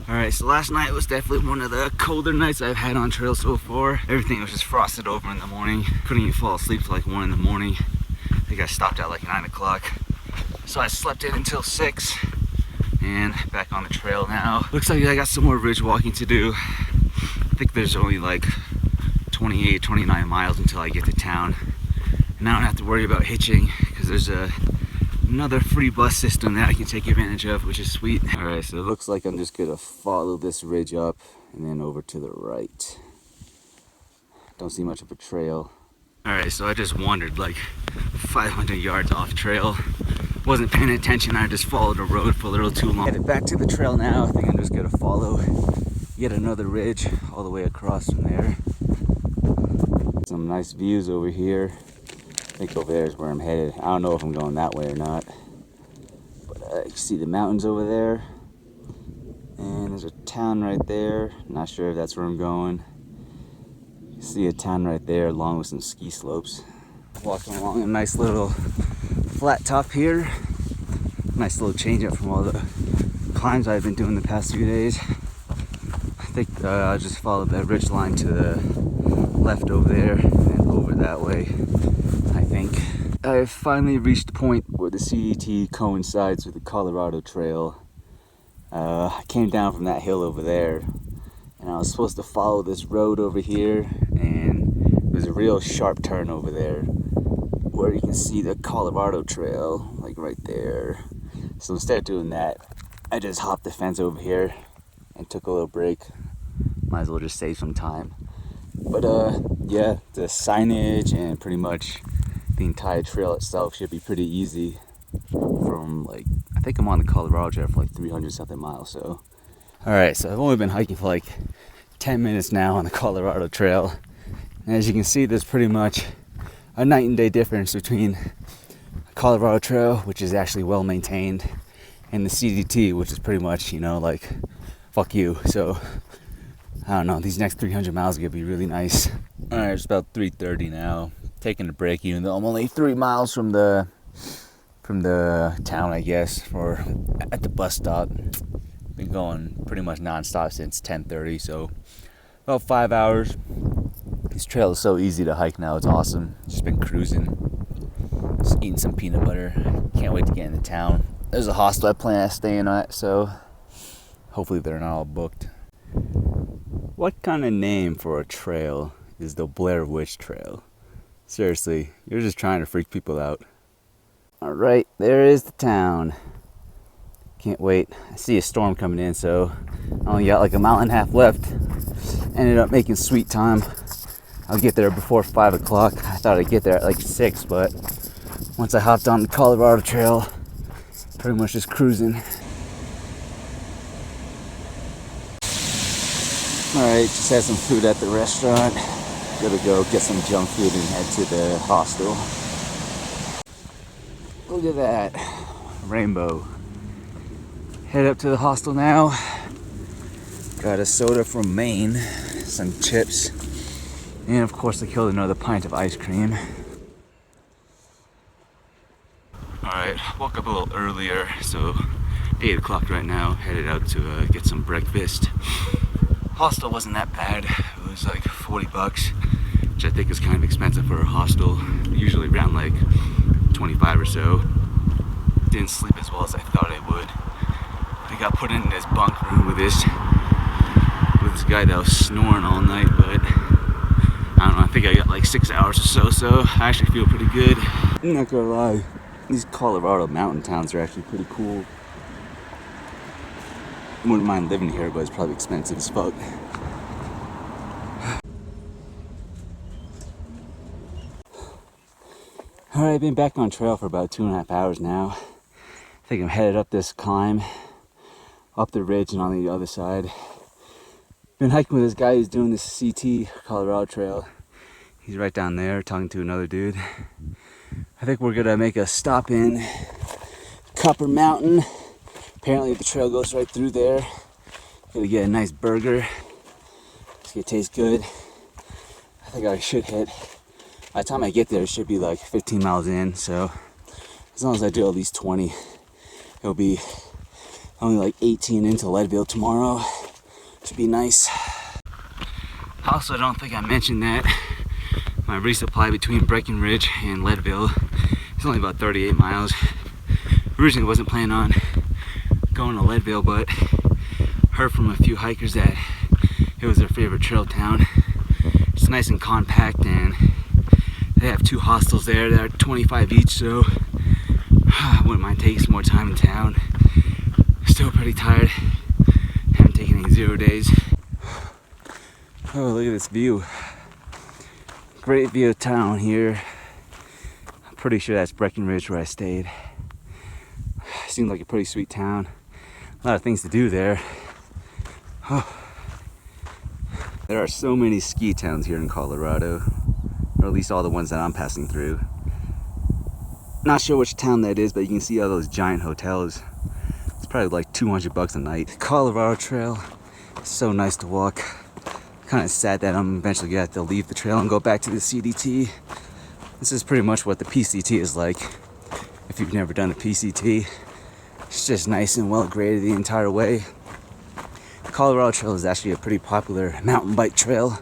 Alright, so last night was definitely one of the colder nights I've had on trail so far. Everything was just frosted over in the morning. Couldn't even fall asleep till like 1 in the morning. I think I stopped at like 9 o'clock. So I slept in until 6 and back on the trail now. Looks like I got some more ridge walking to do. I think there's only like 28, 29 miles until I get to town. And I don't have to worry about hitching because there's another free bus system that I can take advantage of, which is sweet. Alright, so it looks like I'm just gonna follow this ridge up and then over to the right. Don't see much of a trail. Alright, so I just wandered like 500 yards off trail. Wasn't paying attention, I just followed the road for a little too long. Headed back to the trail now. I think I'm just gonna follow yet another ridge all the way across from there. Some nice views over here. I think over there is where I'm headed. I don't know if I'm going that way or not. But you see the mountains over there. And there's a town right there. Not sure if that's where I'm going. You see a town right there along with some ski slopes. Walking along a nice little flat top here. Nice little change up from all the climbs I've been doing the past few days. I think I'll just follow the ridge line to the left over there and over that way. I think I've finally reached the point where the CDT coincides with the Colorado Trail. I came down from that hill over there and I was supposed to follow this road over here, and there's a real sharp turn over there where you can see the Colorado Trail, like right there. So instead of doing that, I just hopped the fence over here and took a little break. Might as well just save some time. But yeah, the signage and pretty much the entire trail itself should be pretty easy from like, I think I'm on the Colorado Trail for like 300 something miles. So alright, so I've only been hiking for like 10 minutes now on the Colorado Trail, and as you can see, there's pretty much a night and day difference between the Colorado Trail, which is actually well maintained, and the CDT, which is pretty much, you know, like fuck you. So I don't know, these next 300 miles are gonna be really nice. Alright, it's about 3:30 now. Taking a break, even though I'm only 3 miles from the town, I guess, or at the bus stop. Been going pretty much non-stop since 10:30, so about 5 hours. This trail is so easy to hike now, it's awesome. Just been cruising, just eating some peanut butter. Can't wait to get into town. There's a hostel I plan on staying at, so hopefully they're not all booked. What kind of name for a trail is the Blair Witch Trail? Seriously, you're just trying to freak people out. Alright, there is the town. Can't wait. I see a storm coming in, so I only got like a mile and a half left. Ended up making sweet time. I'll get there before 5 o'clock. I thought I'd get there at like 6, but once I hopped on the Colorado Trail, pretty much just cruising. Alright, just had some food at the restaurant. Gotta go get some junk food and head to the hostel. Look at that rainbow. Head up to the hostel now. Got a soda from Maine, some chips, and of course I killed another pint of ice cream. Alright, woke up a little earlier, so 8 o'clock right now. Headed out to get some breakfast. Hostel wasn't that bad. It was like 40 bucks, which I think is kind of expensive for a hostel. Usually around like 25 or so. Didn't sleep as well as I thought I would. I got put in this bunk room with this guy that was snoring all night, but I don't know, I think I got like 6 hours or so, so I actually feel pretty good. I'm not gonna lie, these Colorado mountain towns are actually pretty cool. I wouldn't mind living here, but it's probably expensive as fuck. Alright, I've been back on trail for about 2.5 hours now. I think I'm headed up this climb, up the ridge and on the other side. Been hiking with this guy who's doing this CT Colorado Trail. He's right down there talking to another dude. I think we're gonna make a stop in Copper Mountain. Apparently the trail goes right through there. Gonna get a nice burger. It's gonna taste good. I think I should hit, by the time I get there, it should be like 15 miles in. So as long as I do at least 20, it'll be Only like 18 into Leadville tomorrow. Should be nice. Also, I don't think I mentioned that my resupply between Breckenridge and Leadville is only about 38 miles. Originally wasn't planning on going to Leadville, but heard from a few hikers that it was their favorite trail town. It's nice and compact, and they have 2 hostels there that are 25 each, so I wouldn't mind taking some more time in town. Still pretty tired. Haven't taken any 0 days. Oh, look at this view. Great view of town here. I'm pretty sure that's Breckenridge where I stayed. Seems like a pretty sweet town. A lot of things to do there. Oh. There are so many ski towns here in Colorado, or at least all the ones that I'm passing through. Not sure which town that is, but you can see all those giant hotels. It's probably like $200 a night. Colorado Trail, so nice to walk. Kind of sad that I'm eventually gonna have to leave the trail and go back to the CDT. This is pretty much what the PCT is like. If you've never done a PCT, it's just nice and well graded the entire way. The Colorado Trail is actually a pretty popular mountain bike trail,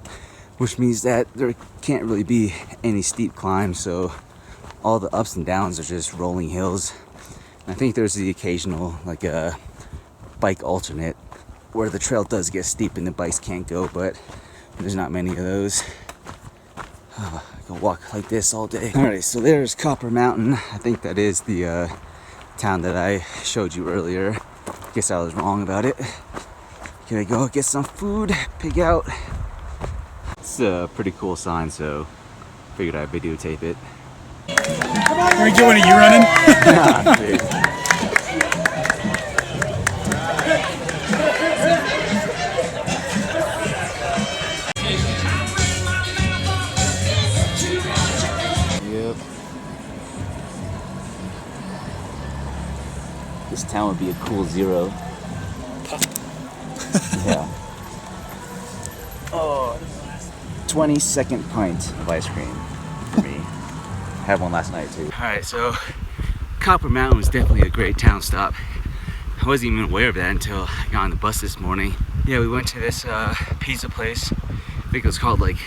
which means that there can't really be any steep climbs, so all the ups and downs are just rolling hills. And I think there's the occasional like a bike alternate where the trail does get steep and the bikes can't go, but there's not many of those. I can walk like this all day. Alright, so there's Copper Mountain. I think that is the town that I showed you earlier. Guess I was wrong about it. Gonna go get some food, pig out. It's a pretty cool sign, so figured I'd videotape it. Are you doing it? You running? Nah, dude. Yep. This town would be a cool 0. Yeah. Oh, 22nd pint of ice cream for me. Had one last night too. Alright, so Copper Mountain was definitely a great town stop. I wasn't even aware of that until I got on the bus this morning. Yeah, we went to this pizza place. I think it was called like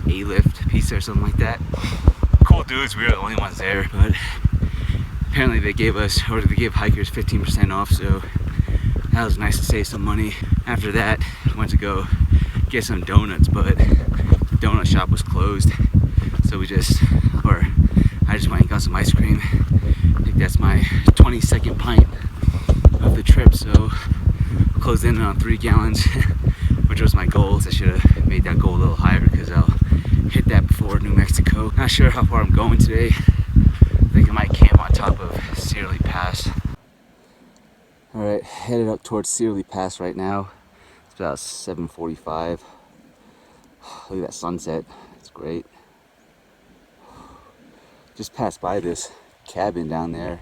A-Lift Pizza or something like that. Cool dudes, we were the only ones there, but apparently they gave hikers 15% off, so that was nice to save some money. After that, I went to go get some donuts, but the donut shop was closed. So I just went and got some ice cream. I think that's my 22nd pint of the trip, so closed in on 3 gallons, which was my goal. I should have made that goal a little higher because I'll hit that before New Mexico. Not sure how far I'm going today. I think I might camp on top of Searly Pass. Alright, headed up towards Searly Pass right now. It's about 7:45. Look at that sunset, it's great. Just passed by this cabin down there,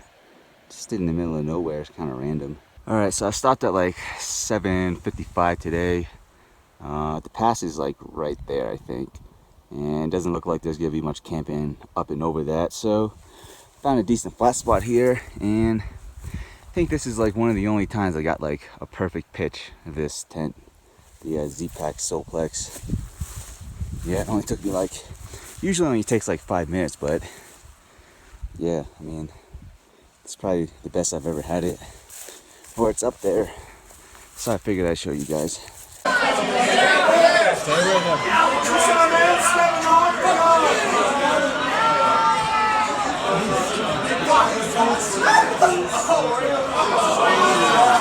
just in the middle of nowhere. It's kind of random. Alright, so I stopped at like 7:55 today. The pass is like right there, I think, and it doesn't look like there's gonna be much camping up and over that, so found a decent flat spot here, and I think this is like one of the only times I got like a perfect pitch of this tent, the Z-Pack Solplex. Yeah, it only took me like, usually only takes like 5 minutes, but yeah, I mean, it's probably the best I've ever had it, or it's up there, so I figured I'd show you guys.